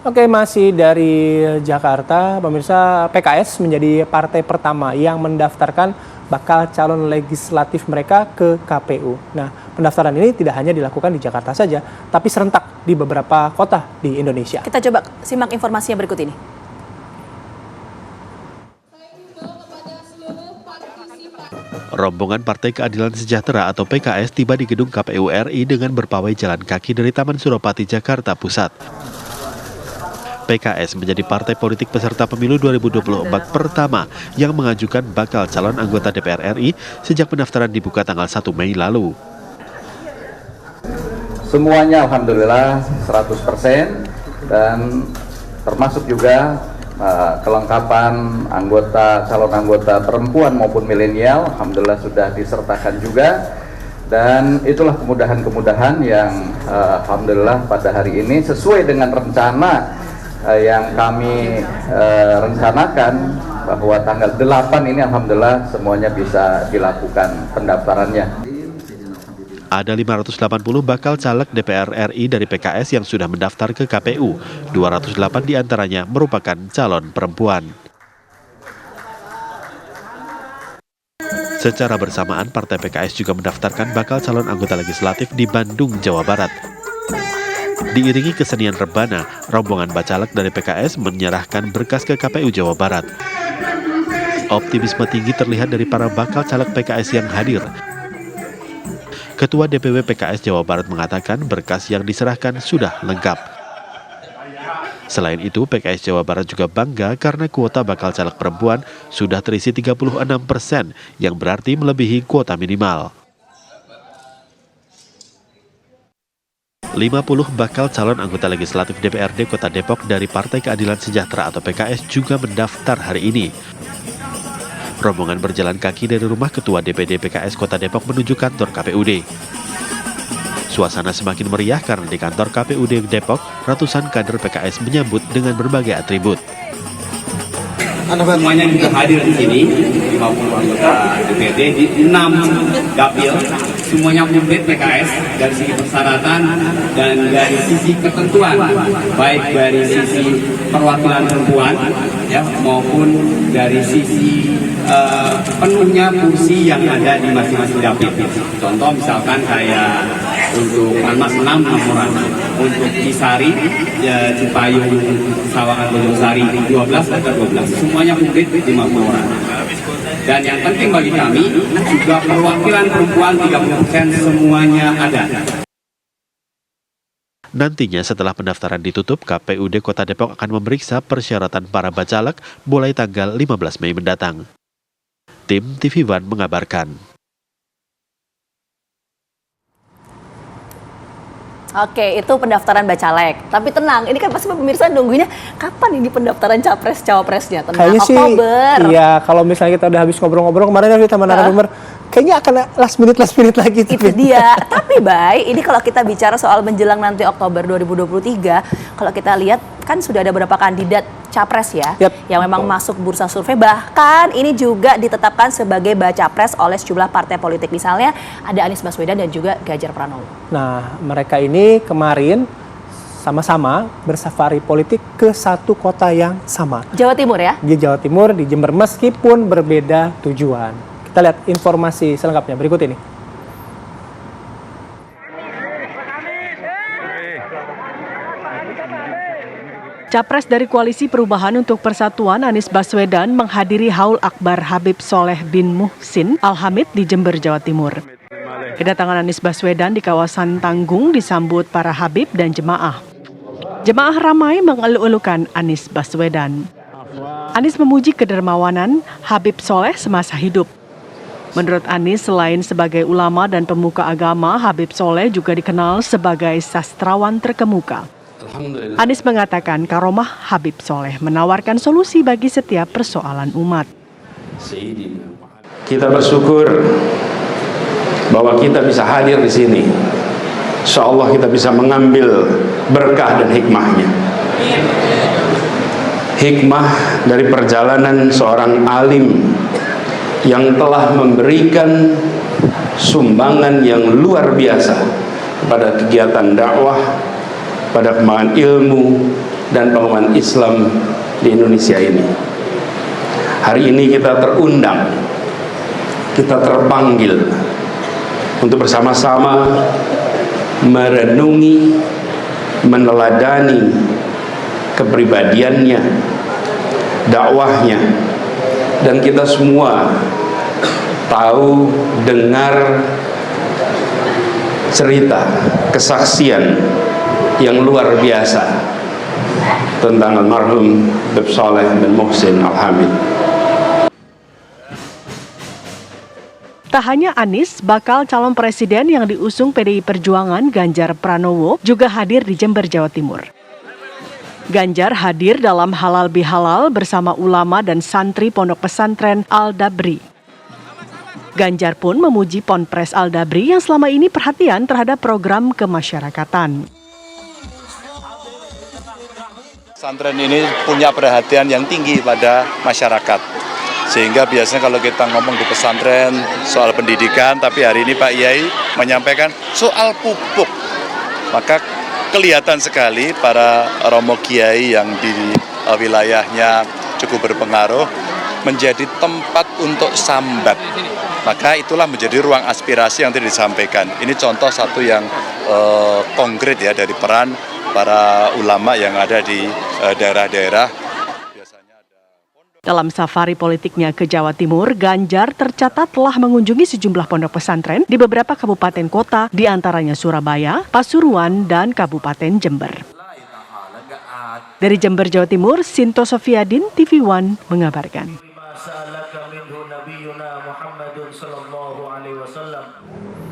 Oke, masih dari Jakarta, pemirsa, PKS menjadi partai pertama yang mendaftarkan bakal calon legislatif mereka ke KPU. Nah, pendaftaran ini tidak hanya dilakukan di Jakarta saja, tapi serentak di beberapa kota di Indonesia. Kita coba simak informasinya berikut ini. Rombongan Partai Keadilan Sejahtera atau PKS tiba di gedung KPU RI dengan berpawai jalan kaki dari Taman Suropati, Jakarta Pusat. PKS menjadi partai politik peserta pemilu 2024 pertama yang mengajukan bakal calon anggota DPR RI sejak pendaftaran dibuka tanggal 1 Mei lalu. Semuanya alhamdulillah 100% dan termasuk juga kelengkapan calon anggota perempuan maupun milenial alhamdulillah sudah disertakan juga, dan itulah kemudahan-kemudahan yang alhamdulillah pada hari ini sesuai dengan rencana yang kami rencanakan bahwa tanggal 8 ini alhamdulillah semuanya bisa dilakukan pendaftarannya. Ada 580 bakal caleg DPR RI dari PKS yang sudah mendaftar ke KPU. 208 diantaranya merupakan calon perempuan. Secara bersamaan, Partai PKS juga mendaftarkan bakal calon anggota legislatif di Bandung, Jawa Barat. Diiringi kesenian rebana, rombongan bacalek dari PKS menyerahkan berkas ke KPU Jawa Barat. Optimisme tinggi terlihat dari para bakal caleg PKS yang hadir. Ketua DPW PKS Jawa Barat mengatakan berkas yang diserahkan sudah lengkap. Selain itu, PKS Jawa Barat juga bangga karena kuota bakal caleg perempuan sudah terisi 36%, yang berarti melebihi kuota minimal. 50 bakal calon anggota legislatif DPRD Kota Depok dari Partai Keadilan Sejahtera atau PKS juga mendaftar hari ini. Rombongan berjalan kaki dari rumah Ketua DPD PKS Kota Depok menuju kantor KPUD. Suasana semakin meriah karena di kantor KPUD Depok, ratusan kader PKS menyambut dengan berbagai atribut. Semuanya juga hadir di sini, 50 anggota DPD di 6 dapil. Semuanya komplit PKS dari sisi persyaratan dan dari sisi ketentuan, baik dari sisi perwakilan perempuan ya maupun dari sisi penuhnya kursi yang ada di masing-masing dapil. Contoh misalkan kayak untuk Mas 6 orang, untuk Cisari, Cipayung, Sawangan, Bojongsari 12 atau 12, semuanya komplit 50 orang. Dan yang penting bagi kami juga perwakilan perempuan 30% semuanya ada. Nantinya setelah pendaftaran ditutup, KPUD Kota Depok akan memeriksa persyaratan para bacalek mulai tanggal 15 Mei mendatang. Tim TV One mengabarkan. Oke, itu pendaftaran bacalek. Tapi tenang, ini kan pasti pemirsa nunggunya kapan ini pendaftaran capres-cawapresnya? Tenang, Kayaknya Oktober. Sih, iya, kalau misalnya kita udah habis ngobrol-ngobrol kemarin kita sama narasumber, kayaknya akan last minute lagi. Itu dia. Tapi Bay, ini kalau kita bicara soal menjelang nanti Oktober 2023, kalau kita lihat kan sudah ada beberapa kandidat capres ya, yang memang masuk bursa survei. Bahkan ini juga ditetapkan sebagai bacapres oleh sejumlah partai politik. Misalnya ada Anies Baswedan dan juga Ganjar Pranowo. Nah, mereka ini kemarin sama-sama bersafari politik ke satu kota yang sama. Jawa Timur ya? Di Jawa Timur, di Jember, meskipun berbeda tujuan. Kita lihat informasi selengkapnya berikut ini. Capres dari Koalisi Perubahan untuk Persatuan Anies Baswedan menghadiri Haul Akbar Habib Soleh bin Muhsin Al-Hamid di Jember, Jawa Timur. Kedatangan Anies Baswedan di kawasan Tanggung disambut para Habib dan jemaah. Jemaah ramai mengeluh-elukan Anies Baswedan. Anies memuji kedermawanan Habib Soleh semasa hidup. Menurut Anies, selain sebagai ulama dan pemuka agama, Habib Soleh juga dikenal sebagai sastrawan terkemuka. Anies mengatakan karomah Habib Soleh menawarkan solusi bagi setiap persoalan umat. Kita bersyukur bahwa kita bisa hadir di sini. Insya Allah kita bisa mengambil berkah dan hikmahnya. Hikmah dari perjalanan seorang alim yang telah memberikan sumbangan yang luar biasa pada kegiatan dakwah, pada kembangan ilmu, dan pengembangan Islam di Indonesia ini. Hari ini kita terundang, kita terpanggil untuk bersama-sama merenungi, meneladani kepribadiannya, dakwahnya, dan kita semua tahu, dengar cerita, kesaksian yang luar biasa tentang almarhum Habib Saleh bin Muhsin Al-Hamid. Tak hanya Anies, bakal calon presiden yang diusung PDI Perjuangan Ganjar Pranowo juga hadir di Jember, Jawa Timur. Ganjar hadir dalam Halal Bihalal bersama ulama dan santri Pondok Pesantren Al-Dabri. Ganjar pun memuji Ponpes Al-Dabri yang selama ini perhatian terhadap program kemasyarakatan. Pesantren ini punya perhatian yang tinggi pada masyarakat. Sehingga biasanya kalau kita ngomong di pesantren soal pendidikan, tapi hari ini Pak Yai menyampaikan soal pupuk. Maka kelihatan sekali para romo kiai yang di wilayahnya cukup berpengaruh menjadi tempat untuk sambat. Maka itulah menjadi ruang aspirasi yang tadi disampaikan. Ini contoh satu yang konkret ya dari peran para ulama yang ada di daerah-daerah. Dalam safari politiknya ke Jawa Timur, Ganjar tercatat telah mengunjungi sejumlah pondok pesantren di beberapa kabupaten kota, di antaranya Surabaya, Pasuruan, dan Kabupaten Jember. Dari Jember, Jawa Timur, Sinto Sofiadin, TV One mengabarkan.